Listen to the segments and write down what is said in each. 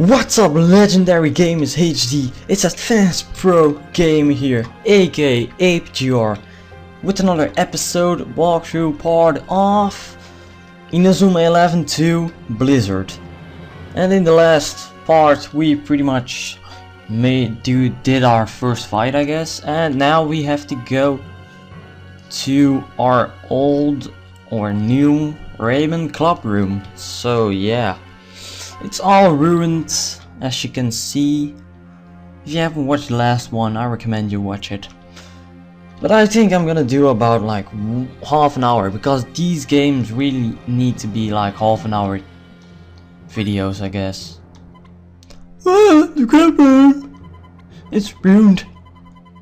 What's up, legendary gamers HD? It's Advanced Pro Gamer here, aka APGR, with another episode walkthrough part of Inazuma 11 2 Blizzard. And in the last part we pretty much did our first fight, I guess, and now we have to go to our old or new Raimon club room. So yeah. It's all ruined, as you can see. If you haven't watched the last one, I recommend you watch it. But I think I'm gonna do about like half an hour, because these games really need to be like half an hour videos, I guess. Ah, the club room! It's ruined.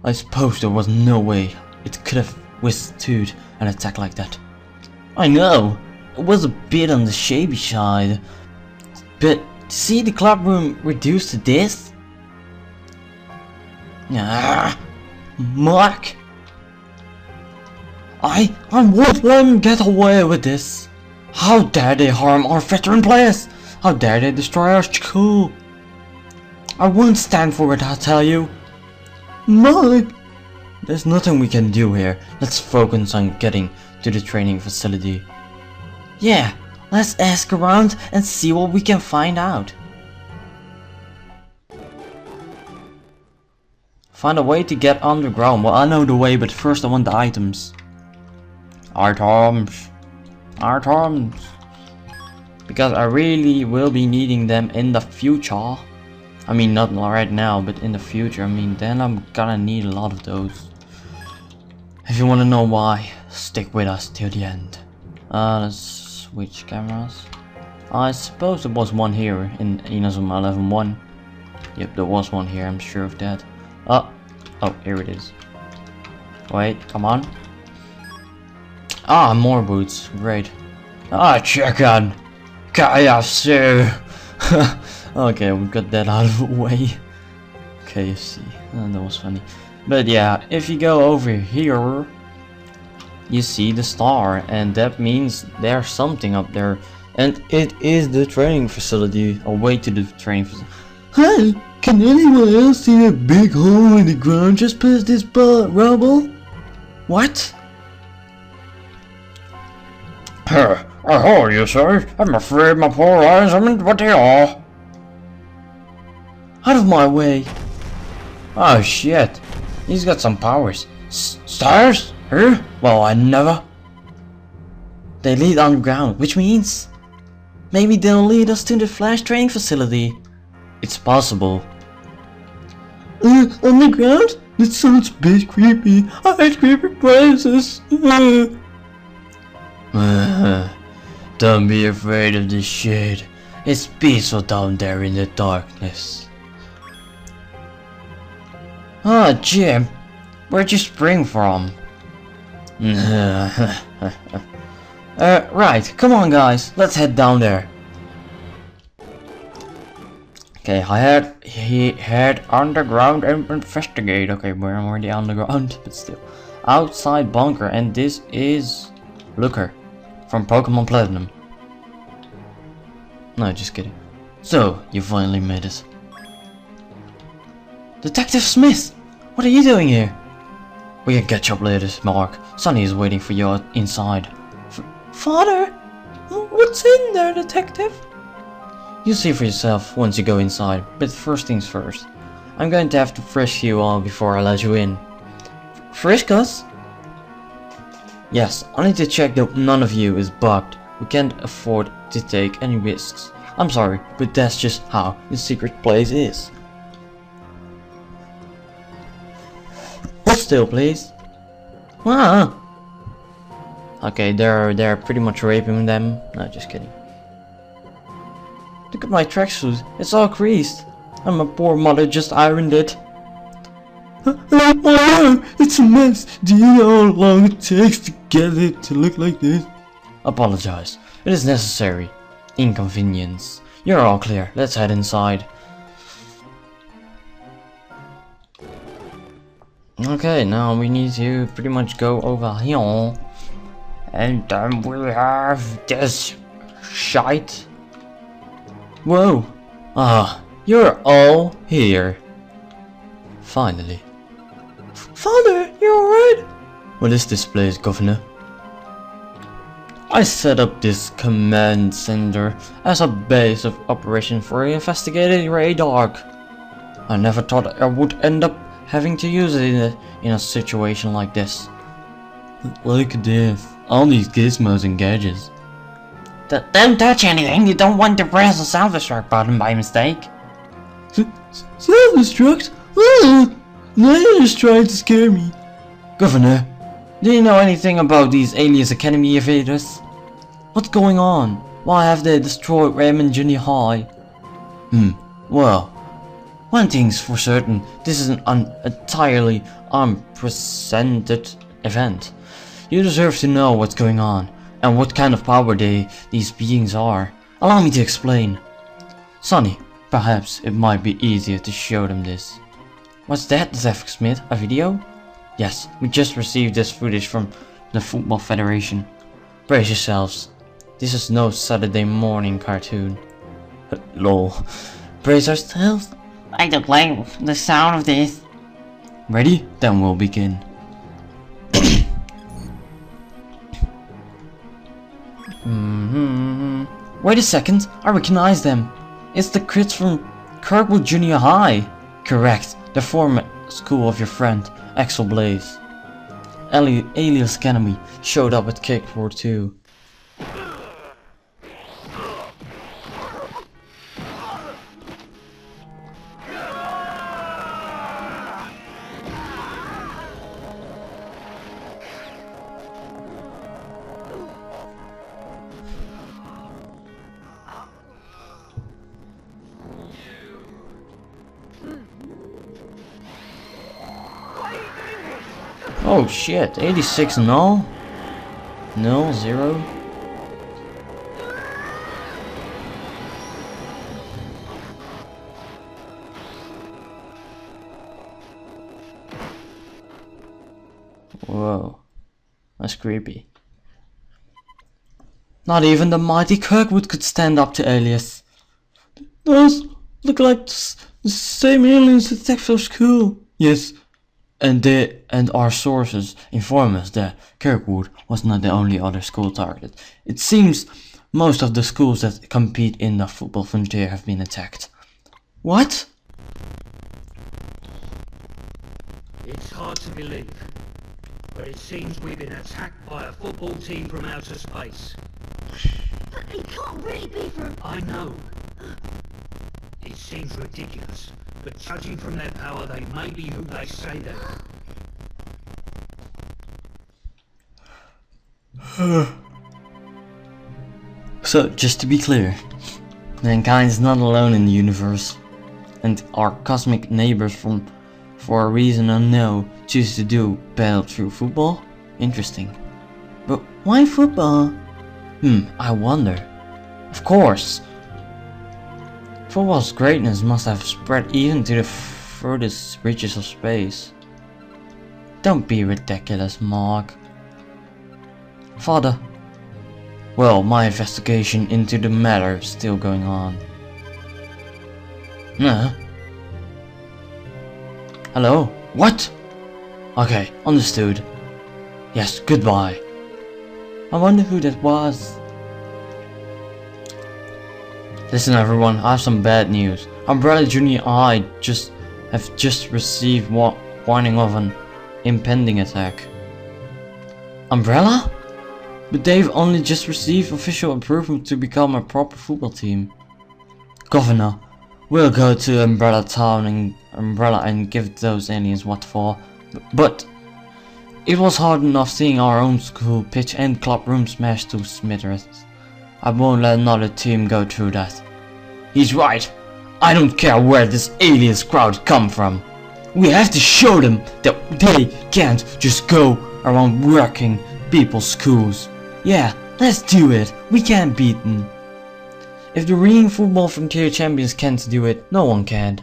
I suppose there was no way it could have withstood an attack like that. I know, it was a bit on the shabby side. But to see the club room reduced to this? Ah, Mark! I won't let him get away with this. How dare they harm our veteran players? How dare they destroy our school? I won't stand for it, I tell you. Mark! There's nothing we can do here. Let's focus on getting to the training facility. Yeah. Let's ask around and see what we can find out. Find a way to get underground. Well, I know the way, but first I want the items. Items. Because I really will be needing them in the future. I mean, not right now, but in the future. I mean, then I'm gonna need a lot of those. If you want to know why, stick with us till the end. Let's switch cameras. I suppose there was one here in Inazuma 11.1. Yep, there was one here, I'm sure of that. Oh, here it is. Wait, come on. Ah, more boots, great. Ah, chicken! KFC! Okay, we got that out of the way. KFC, that was funny. But yeah, if you go over here, you see the star, and that means there's something up there, and it is the training facility, a way to the training facility. Hey, can anyone else see a big hole in the ground just past this rubble? What? A hole, you say? I'm afraid my poor eyes aren't what they are. Out of my way. Oh shit, he's got some powers. Stars? Huh? Well, I never. They lead underground, which means maybe they'll lead us to the Flash training facility. It's possible. Underground? That sounds a bit creepy. I hate creepy places. Don't be afraid of this shit. It's peaceful down there in the darkness. Ah, Jim, where'd you spring from? Right, come on guys, let's head down there. Okay, he head underground and investigate. Okay, we're already underground, but still. Outside bunker, and this is Looker from Pokemon Platinum. No, just kidding. So, you finally made it. Detective Smith, what are you doing here? We can catch up later, Mark. Sonny is waiting for you inside. Father? What's in there, detective? You'll see for yourself once you go inside, but first things first. I'm going to have to frisk you all before I let you in. Frisk us? Yes, I need to check that none of you is bugged. We can't afford to take any risks. I'm sorry, but that's just how the secret place is. Still, please. Ah. Okay, they're pretty much raping them. No, just kidding. Look at my tracksuit. It's all creased. And my poor mother just ironed it. It's a mess. Do you know how long it takes to get it to look like this? Apologize. It is necessary. Inconvenience. You're all clear. Let's head inside. Okay, now we need to pretty much go over here. And then we have this shite. Whoa! Ah, You're all here. Finally. Father, you're alright? What is this place, Governor? I set up this command center as a base of operation for investigating radar. I never thought I would end up having to use it in a situation like this. Look at this, all these gizmos and gadgets. Don't touch anything, you don't want to press the self-destruct button by mistake. Self-destruct? They're just trying to scare me. Governor, do you know anything about these Alias Academy evaders? What's going on? Why have they destroyed Raimon Junior High? Well, one thing's for certain, this is an entirely unprecedented event. You deserve to know what's going on, and what kind of power these beings are. Allow me to explain. Sonny, perhaps it might be easier to show them this. What's that, Zeph Smith? A video? Yes, we just received this footage from the Football Federation. Brace yourselves. This is no Saturday morning cartoon. Lol. Brace ourselves. I don't like the sound of this. Ready? Then we'll begin. Wait a second, I recognize them. It's the kids from Kirkwood Junior High. Correct, the former school of your friend, Axel Blaze. Alias Academy showed up at Kirkwood too. Oh shit, 86 null? Null, 0? Whoa, that's creepy. Not even the mighty Kirkwood could stand up to Alias. Those look like the same aliens that attacked our school. Yes. And our sources inform us that Kirkwood was not the only other school target. It seems most of the schools that compete in the football frontier have been attacked. What? It's hard to believe, but it seems we've been attacked by a football team from outer space. But it can't really be from... I know. It seems ridiculous, but judging from their power, they may be who they say they are. So, just to be clear, mankind is not alone in the universe, and our cosmic neighbors for a reason unknown, choose to do battle through football? Interesting. But why football? I wonder. Of course! Football's greatness must have spread even to the furthest reaches of space. Don't be ridiculous, Mark. Father. Well, my investigation into the matter is still going on. Hello? What? Okay, understood. Yes, goodbye. I wonder who that was. Listen everyone, I have some bad news. Umbrella Junior High have just received warning of an impending attack. Umbrella? But they've only just received official approval to become a proper football team. Governor, we'll go to Umbrella Town and give those aliens what for. But it was hard enough seeing our own school pitch and club room smashed to smithereens. I won't let another team go through that. He's right. I don't care where this aliens crowd come from. We have to show them that they can't just go around wrecking people's schools. Yeah, let's do it. We can't beat them. If the reigning football frontier champions can't do it, no one can.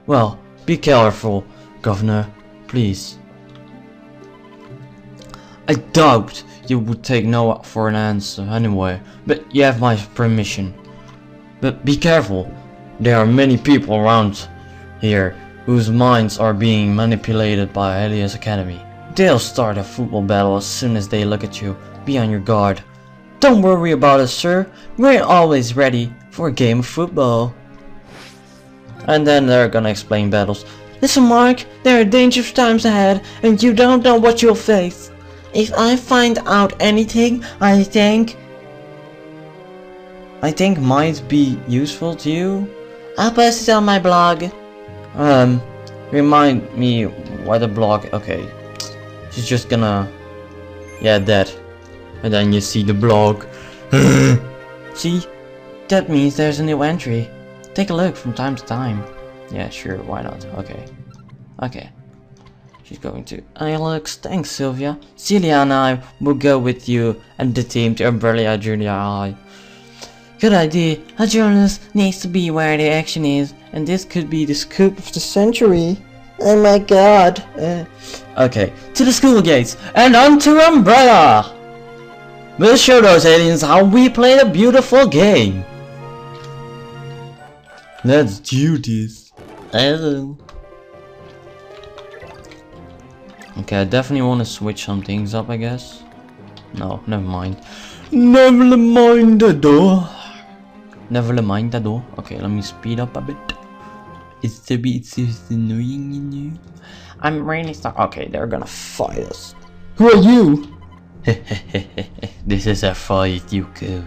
Well, be careful, Governor. Please. I doubt you would take no for an answer anyway, but you have my permission. But be careful. There are many people around here whose minds are being manipulated by Helios Academy. They'll start a football battle as soon as they look at you. Be on your guard. Don't worry about us, sir. We're always ready for a game of football. And then they're gonna explain battles. Listen, Mark, there are dangerous times ahead, and you don't know what you'll face. If I find out anything, I think might be useful to you. I'll post it on my blog. Remind me why the blog. Okay, she's just gonna, yeah, that, and then you see the blog. See, that means there's a new entry. Take a look from time to time. Yeah, sure, why not? Okay. She's going to Alex. Thanks, Sylvia. Celia and I will go with you and the team to Umbrella Junior High. Good idea. A journalist needs to be where the action is, and this could be the scoop of the century. Oh my god. Okay, to the school gates and on to Umbrella. We'll show those aliens how we play a beautiful game. Let's do this. Hello. Okay, I definitely want to switch some things up, I guess. No, never mind. Never mind the door. Never mind the door. Okay, let me speed up a bit. It's a bit so annoying, you know. I'm really sorry. Okay, they're gonna fight us. Who are you? This is a fight, Yuko.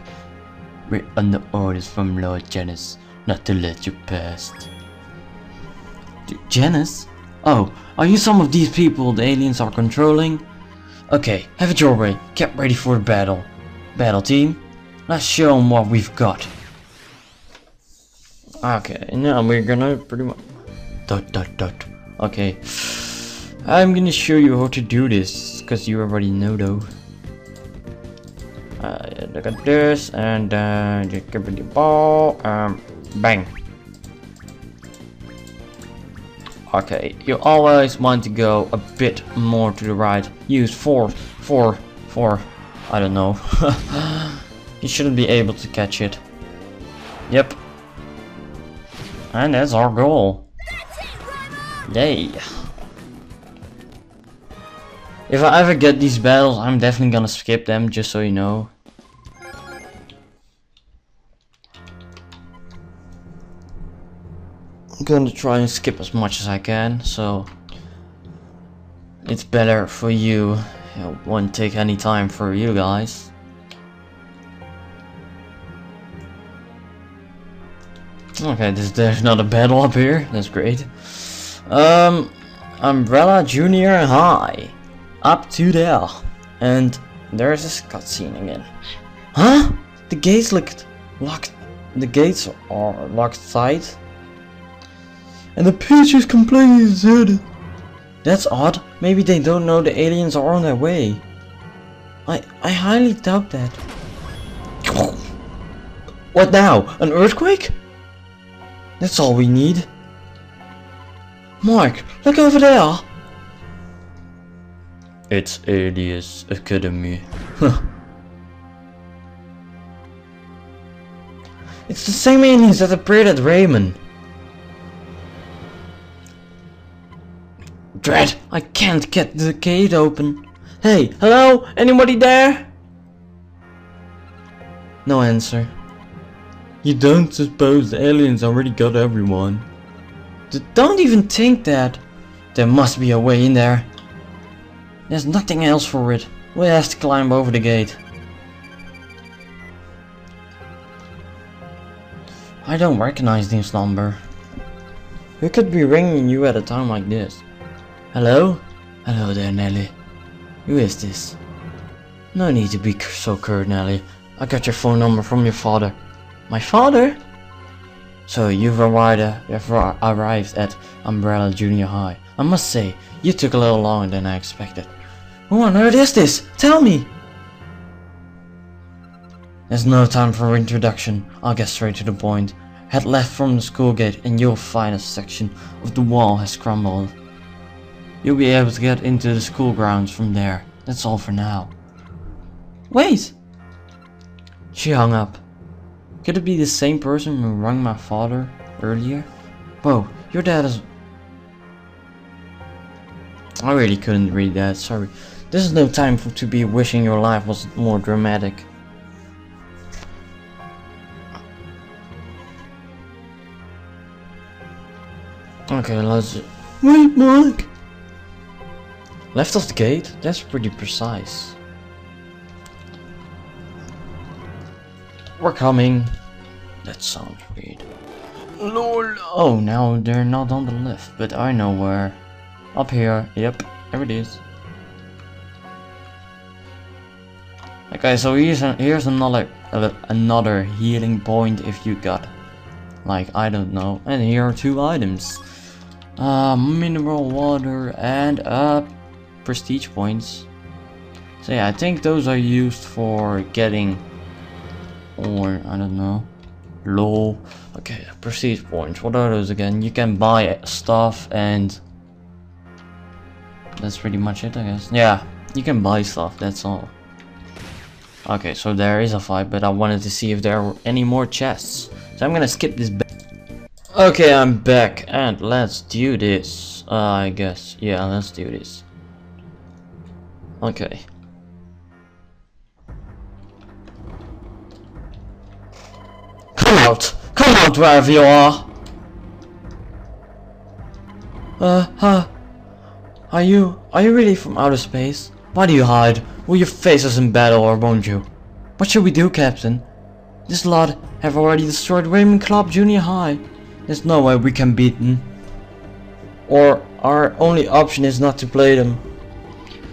We're under orders from Lord Janus not to let you past. Janus? Oh, are you some of these people the aliens are controlling? Okay, have it your way. Get ready for the battle. Battle team, let's show them what we've got. Okay, now we're gonna pretty much... Okay, I'm gonna show you how to do this, because you already know though. Look at this, and just give it the ball, bang. Okay, you always want to go a bit more to the right. Use four, I don't know. You shouldn't be able to catch it. Yep. And that's our goal. Yay. If I ever get these battles, I'm definitely gonna skip them, just so you know. I'm gonna try and skip as much as I can, so it's better for you. It won't take any time for you guys. Okay, there's not a battle up here. That's great. Umbrella Junior High. Up to there. And there's this cutscene again. Huh? The gates looked locked. The gates are locked tight. And the pitch is completely deserted. That's odd. Maybe they don't know the aliens are on their way. I highly doubt that. What now? An earthquake? That's all we need. Mark, look over there. It's Helios Academy. It's the same aliens that appeared at Raimon. Dread, I can't get the gate open. Hey, hello? Anybody there? No answer. You don't suppose the aliens already got everyone? Don't even think that. There must be a way in there. There's nothing else for it. We'll have to climb over the gate. I don't recognize this number. Who could be ringing you at a time like this? Hello? Hello there, Nelly. Who is this? No need to be so curt, Nelly. I got your phone number from your father. My father? So you've arrived at Umbrella Junior High. I must say, you took a little longer than I expected. Who on earth is this? Tell me! There's no time for introduction. I'll get straight to the point. Head left from the school gate and you'll find a section of the wall has crumbled. You'll be able to get into the school grounds from there. That's all for now. Wait! She hung up. Could it be the same person who rang my father? earlier. Whoa, your dad is... I really couldn't read that, sorry. This is no time to be wishing your life was more dramatic. Okay, let's... Wait, Mark! Left of the gate? That's pretty precise. We're coming. That sounds weird. Lol. Oh, now they're not on the left, but I know where. Up here. Yep, there it is. Okay, so here's another healing point if you got, like, I don't know. And here are 2 items. Mineral water and prestige points. So yeah, I think those are used for getting, or I don't know. Lol. Okay, prestige points. What are those again? You can buy stuff and that's pretty much it, I guess. Yeah, you can buy stuff, that's all. Okay, so there is a fight, but I wanted to see if there were any more chests. So I'm gonna skip this back. Okay, I'm back and let's do this. I guess. Yeah, let's do this. Okay. Come out! Come out wherever you are! Are you really from outer space? Why do you hide? Will you face us in battle or won't you? What should we do, Captain? This lot have already destroyed Raimon Club Junior High. There's no way we can beat them. Or our only option is not to play them.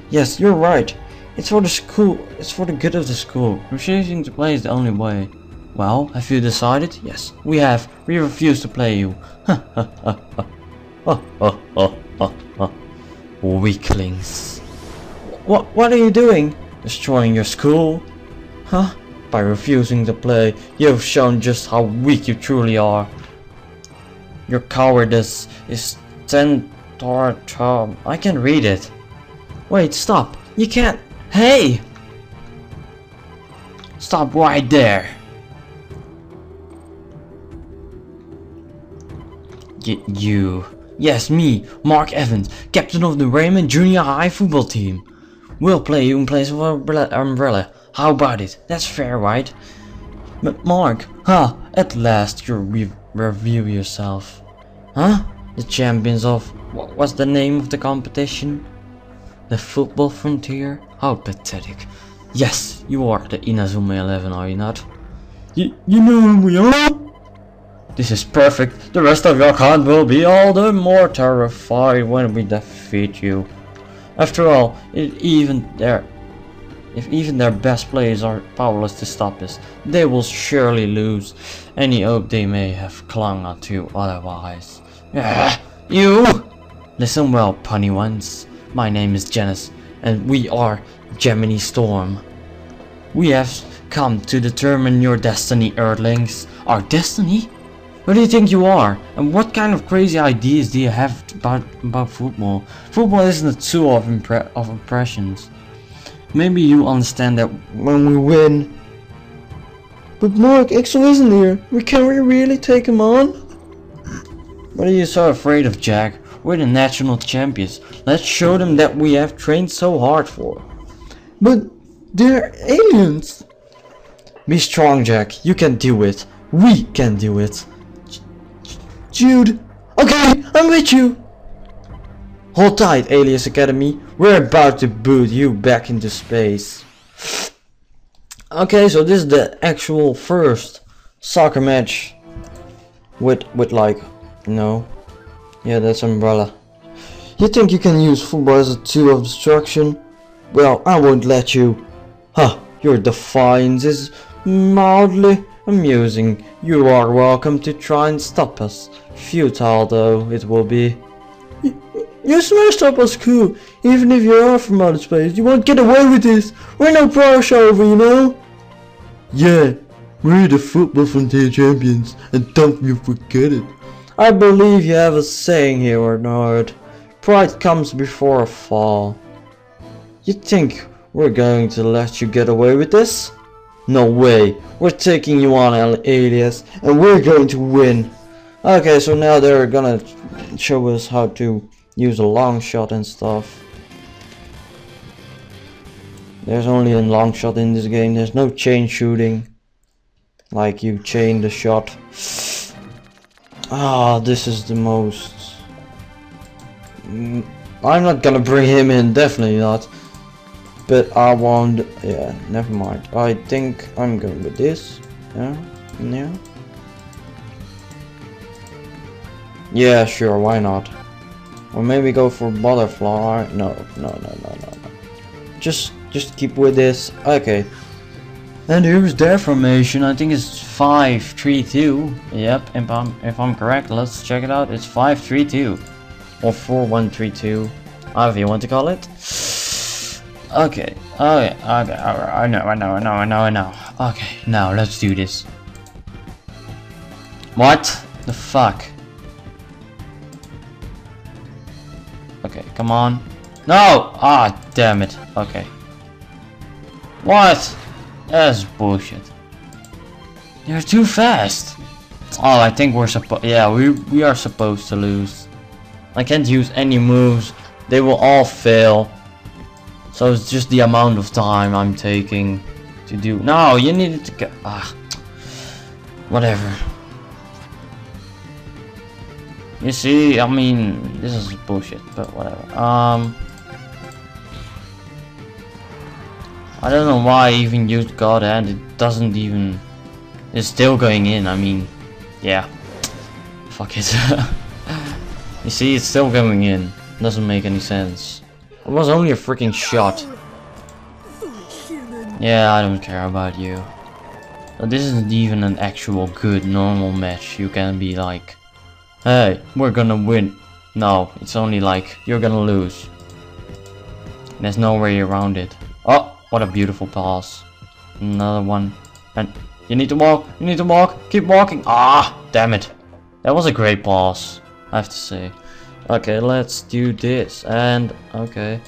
Yes, you're right. It's for the school. It's for the good of the school. Refusing to play is the only way. Well, have you decided? Yes, we have. We refuse to play you. Weaklings. What are you doing? Destroying your school? Huh? By refusing to play, you have shown just how weak you truly are. Your cowardice is 10 tortum. I can read it. Wait, stop. You can't. Hey! Stop right there. You. Yes, me, Mark Evans, captain of the Raimon Junior High football team. We'll play you in place of Umbrella. How about it? That's fair, right? But Mark, huh? At last you review yourself. Huh? The champions of... what's the name of the competition? The football frontier? How pathetic. Yes, you are the Inazuma 11, are you not? You know who we are? This is perfect. The rest of your clan will be all the more terrified when we defeat you. After all, if even their best players are powerless to stop us, they will surely lose any hope they may have clung to otherwise. You! Listen well, punny ones. My name is Janice, and we are Gemini Storm. We have come to determine your destiny, Earthlings. Our destiny? Who do you think you are? And what kind of crazy ideas do you have about football? Football isn't a tool of impressions. Maybe you understand that when we win. But Mark, Exo isn't here. Can we really take him on? What are you so afraid of, Jack? We're the national champions. Let's show them that we have trained so hard for. But they're aliens. Be strong, Jack. You can do it. We can do it. Jude. Okay, I'm with you. Hold tight, Alias Academy. We're about to boot you back into space. Okay, so this is the actual first soccer match with like, no. Yeah, that's Umbrella. You think you can use football as a tool of destruction? Well, I won't let you. Huh, your defiance is mildly amusing. You are welcome to try and stop us. Futile though it will be. You smashed up our school. Even if you are from outer space, you won't get away with this. We're no pushover, you know? Yeah, we're the football frontier champions, and don't you forget it. I believe you have a saying here, Bernard. Pride comes before a fall. You think we're going to let you get away with this? No way. We're taking you on, Alias, and we're going to win. Okay, so now they're gonna show us how to use a long shot and stuff. There's only a long shot in this game. There's no chain shooting. Like you chain the shot. Ah, this is the most... I'm not gonna bring him in, definitely not. But I want... yeah, never mind. I think I'm going with this. Yeah, yeah. Yeah, sure, why not? Or maybe go for butterfly. No. Just keep with this. Okay. And here's their formation. I think it's 5-3-2. Yep, if I'm correct, let's check it out. It's 5-3-2 or 4-1-3-2, however you want to call it. Okay. I know. Okay, now let's do this. What the fuck? Okay, come on. No! Ah, damn it. Okay. What? That's bullshit. They're too fast. Oh, I think we're supposed... yeah, we are supposed to lose. I can't use any moves. They will all fail. So it's just the amount of time I'm taking to do... no, you needed to go... ah. Whatever. You see, I mean, this is bullshit, but whatever. I don't know why I even used God Hand. It doesn't even... it's still going in. I mean, yeah. Fuck it. You see, it's still going in. Doesn't make any sense. It was only a freaking shot. Yeah, I don't care about you. But this isn't even an actual good normal match. You can be like, hey, we're gonna win. No, it's only like, you're gonna lose. There's no way around it. Oh! What a beautiful pass. Another one. And you need to walk. You need to walk. Keep walking. Ah, damn it. That was a great pass, I have to say. Okay, let's do this. And okay.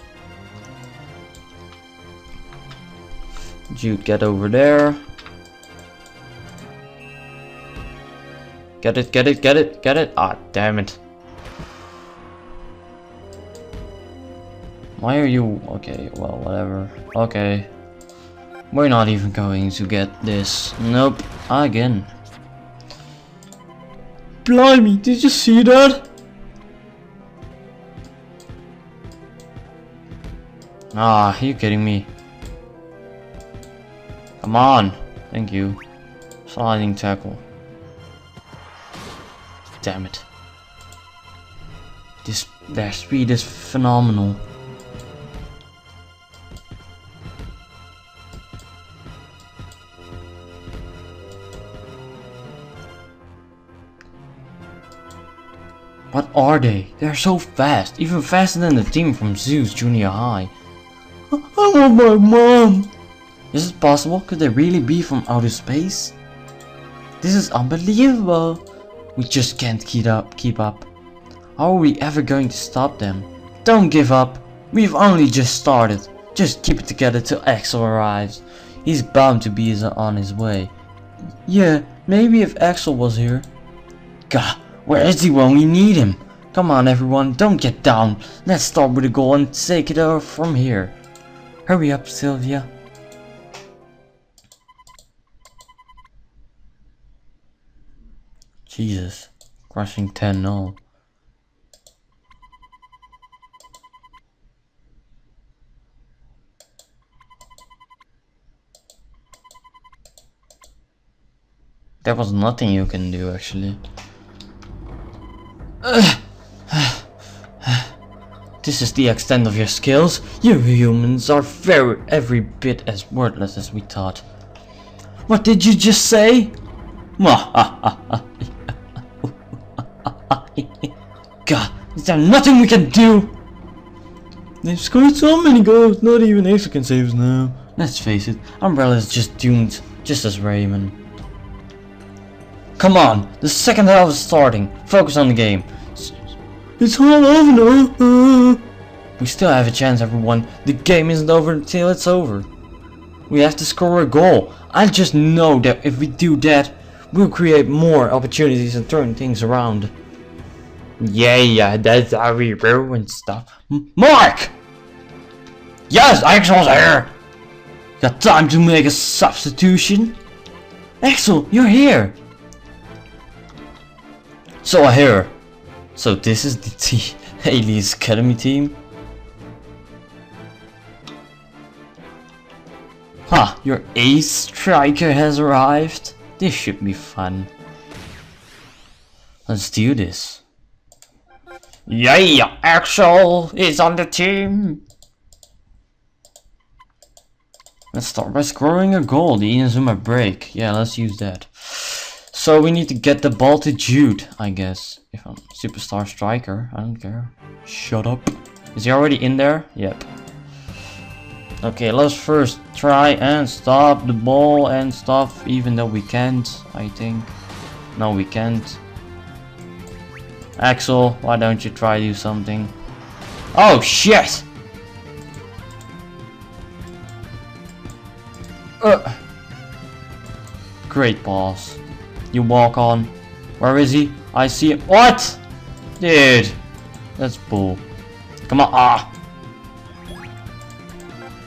Jude, get over there. Get it. Ah, damn it. Why are you... okay, well, whatever. Okay. We're not even going to get this. Nope. Again. Blimey, did you see that? Ah, are you kidding me? Come on. Thank you. Sliding tackle. Damn it. Their speed is phenomenal. What are they? They're so fast, even faster than the team from Zeus Junior High. I want my mom. Is it possible? Could they really be from outer space? This is unbelievable. We just can't keep up. How are we ever going to stop them? Don't give up. We've only just started. Just keep it together till Axel arrives. He's bound to be on his way. Yeah, maybe if Axel was here. God. Where is he when we need him? Come on everyone, don't get down. Let's start with a goal and take it over from here. Hurry up, Sylvia. Jesus, crushing 10-0. There was nothing you can do actually. This is the extent of your skills. You humans are every bit as worthless as we thought. What did you just say? God, is there nothing we can do? They've scored so many goals, not even Axel can save us now. Let's face it, Umbrella is just doomed, just as Raimon. Come on, the second half is starting. Focus on the game. It's all over now. We still have a chance, everyone. The game isn't over until it's over. We have to score a goal. I just know that if we do that, we'll create more opportunities and turn things around. Yeah, that's how we ruin stuff. Mark! Yes, Axel's here! Got time to make a substitution? Axel, you're here! So I hear. So this is the Haley's Academy team? Ha, your ace striker has arrived. This should be fun. Let's do this. Yeah, Axel is on the team. Let's start by scoring a goal, the Inazuma break. Yeah, let's use that. So we need to get the ball to Jude, I guess. If I'm superstar striker, I don't care. Shut up. Is he already in there? Yep. Okay, let's first try and stop the ball and stuff, even though we can't, I think. No, we can't. Axel, why don't you try to do something? Oh shit! Great pass. You walk on. Where is he? I see him. What? Dude. That's bull. Come on. Ah.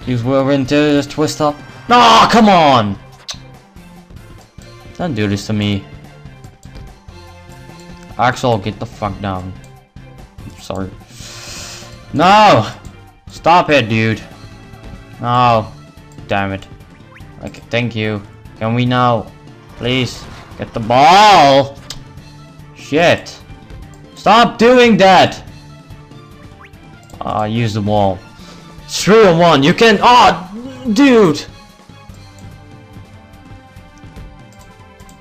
Use whirlwind to just twist up. No, come on. Don't do this to me. Axel, get the fuck down. I'm sorry. No! Stop it, dude. No. Damn it. Okay, thank you. Can we now, please, get the ball? Shit. Stop doing that! Use the wall. 3-on-1, you can. Oh, dude!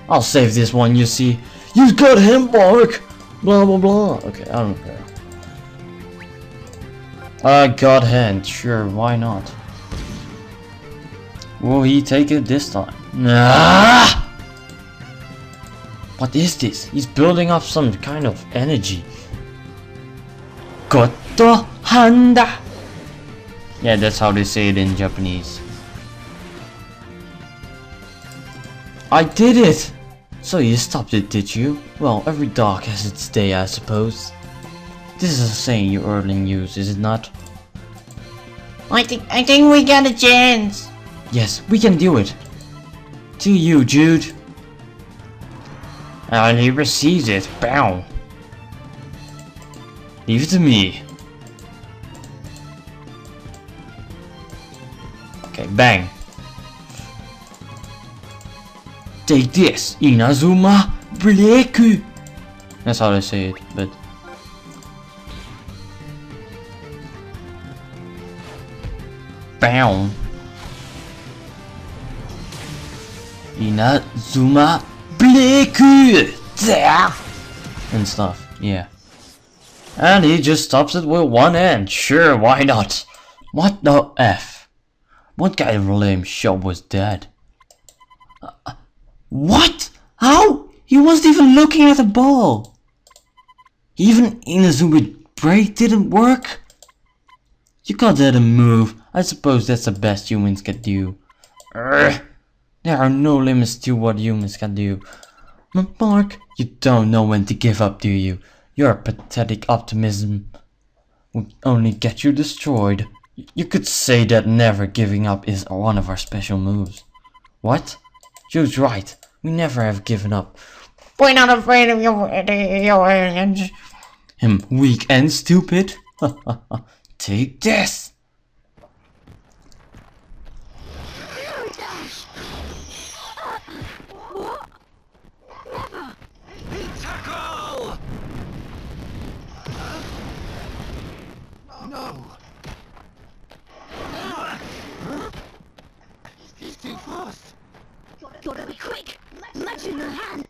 I'll save this one, you see. You got him, Mark! Blah blah blah. Okay, I don't care. God hand, sure, why not? Will he take it this time? Nah! What is this? He's building up some kind of energy. Goto handa! Yeah, that's how they say it in Japanese. I did it! So you stopped it, did you? Well, every dog has its day, I suppose. This is a saying you Erling use, is it not? I think we got a chance. Yes, we can do it. To you, Jude. And he receives it. Bow. Leave it to me. Okay, bang. Take this, Inazuma Bleku. That's how they say it, but bam. Inazuma Bleku and stuff, yeah. And he just stops it with one hand. Sure, why not? What the F? What kind of lame shot was that? What? How? He wasn't even looking at the ball. Even Inazuma break didn't work? You call that a move? I suppose that's the best humans can do. There are no limits to what humans can do. Mark, you don't know when to give up, do you? Your pathetic optimism would only get you destroyed. You could say that never giving up is one of our special moves. What? You're right. We never have given up. We're not afraid of your aliens. Weak and stupid? Take this! Tackle! No. He's too fast. Gotta be quick. Match in the hand.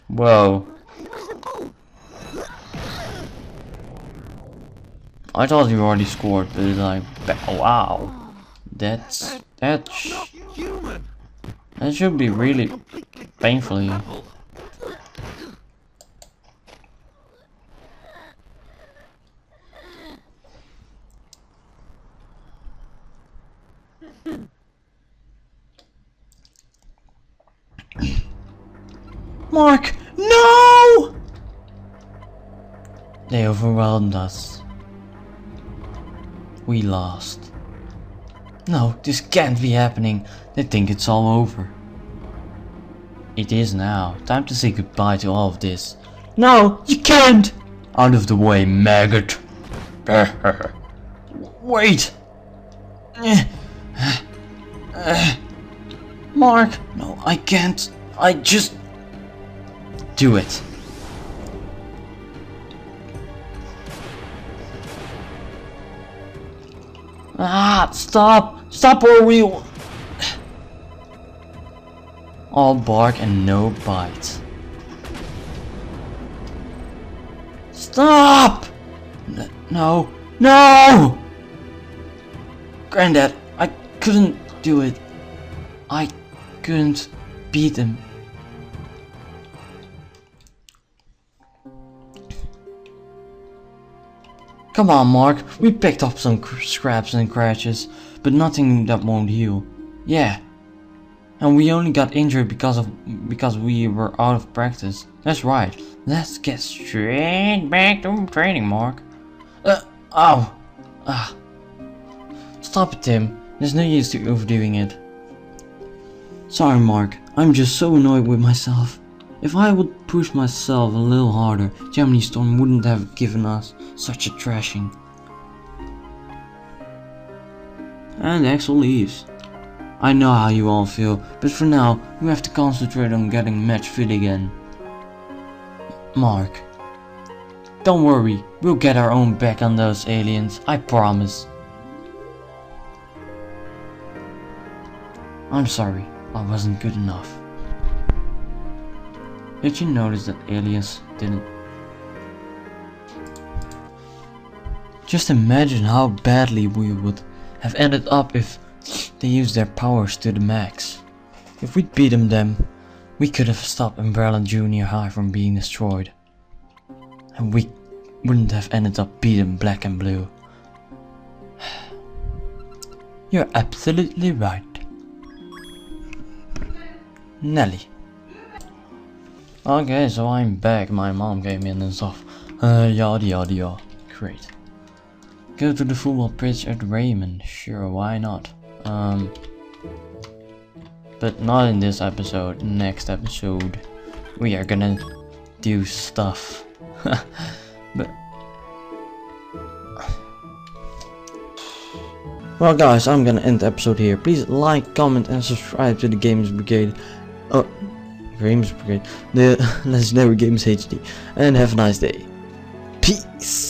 Whoa. Where's the ball? I thought you already scored, but it's like, wow. That Not human. should be really painfully. Mark, no! They overwhelmed us. We lost. No, this can't be happening. They think it's all over. It is now. Time to say goodbye to all of this. No, you can't! Out of the way, maggot. Wait. Mark, No, I can't. I just... Do it. stop! Stop or we... All bark and no bite. Stop! No. No! Granddad, I couldn't do it. I couldn't beat him. Come on, Mark, we picked up some scraps and crashes, but nothing that won't heal. Yeah. And we only got injured because we were out of practice. That's right. Let's get straight back to training, Mark. Ow! Stop it, Tim. There's no use to overdoing it. Sorry, Mark, I'm just so annoyed with myself. If I would push myself a little harder, Gemini Storm wouldn't have given us such a thrashing. And Axel leaves. I know how you all feel, but for now, we have to concentrate on getting match fit again. Mark, don't worry, we'll get our own back on those aliens, I promise. I'm sorry, I wasn't good enough. Did you notice that aliens didn't? Just imagine how badly we would have ended up if they used their powers to the max. If we'd beaten them, we could have stopped Umbrella Junior High from being destroyed. And we wouldn't have ended up beating Black and Blue. You're absolutely right. Nelly. Okay, so I'm back. My mom came in and stuff. Yada yada yada. Great. Go to the football pitch at Raimon. Sure, why not? But not in this episode. Next episode, we are gonna do stuff. But well guys, I'm gonna end the episode here. Please like, comment and subscribe to the Games Brigade. Oh, Games Brigade. The Legendary Games HD. And have a nice day. Peace.